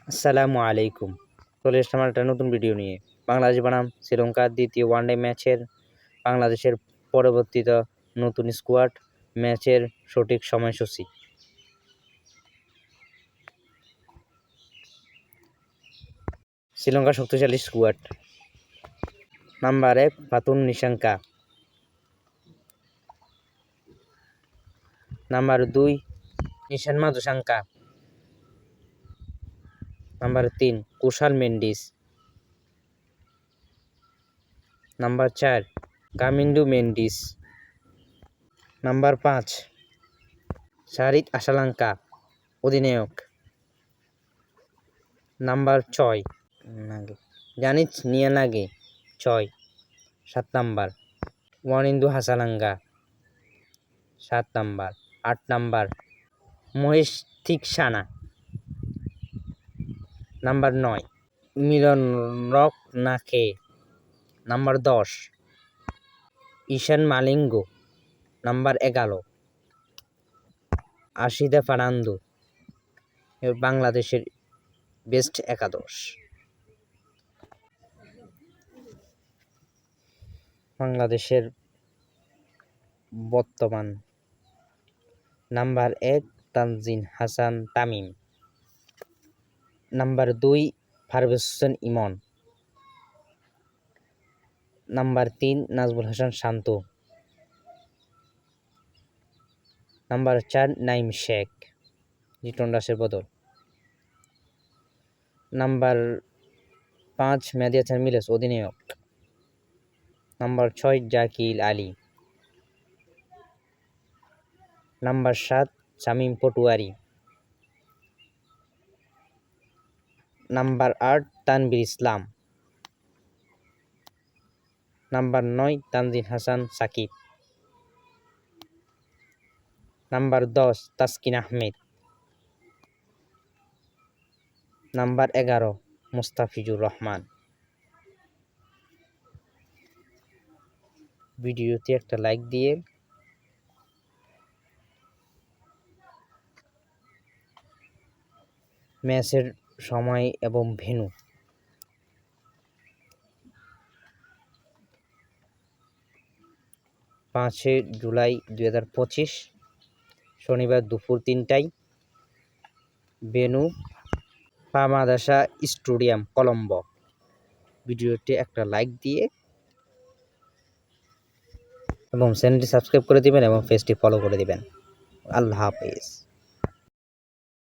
আসসালামু আলাইকুম। চলে এসেছে আমার একটা নতুন ভিডিও নিয়ে। বাংলাদেশ বনাম শ্রীলঙ্কার দ্বিতীয় ওয়ানডে ম্যাচের বাংলাদেশের পরবর্তীতে নতুন স্কোয়াড, ম্যাচের সঠিক সময়সূচি। শ্রীলঙ্কার শক্তিশালী squad. Number 1 Pathum Nissanka, number 2 Nishan Madushanka, number 3 Kusal Mendis, number 4 Kamindu Mendis, number 5 Charith Asalanka অধিনায়ক, নাম্বার 6 জানিচ নিয়ানাগে 6, 7 number Wanindu Hasaranga 7 number, 8 number Maheesh Theekshana, number 9 Milan Rathnayake, number 10 Eshan Malinga, number 11 Asitha Fernando. বাংলাদেশের বেস্ট একাদশ। বাংলাদেশের বর্তমান number 1 Tanzid Hasan Tamim, number 2 Parvez Hossain Emon, number 3 Najmul Hasan Shanto, number 4 Naim Sheikh Liton দাসের বদল, নাম্বার 5 মেহেদী হাসান মিরাজ অধিনায়ক, number 6 Jaker Ali, number 7 Shamim Patwari, number 8 Tanvir Islam, number 9 Tanzim Hasan Sakib, number 10 Taskin Ahmed, number 11 Mustafizur Rahman. ভিডিওতে একটা লাইক দিয়ে ম্যাচের সময় এবং ভেন্যু 5 জুলাই 2025 শনিবার দুপুর 3টায়, ভেন্যু পামাদাসা স্টেডিয়াম কলম্বো। ভিডিওতে একটা লাইক দিয়ে এবং চ্যানেলটি সাবস্ক্রাইব করে দিবেন এবং পেজটি ফলো করে দিবেন। আল্লাহ হাফেজ।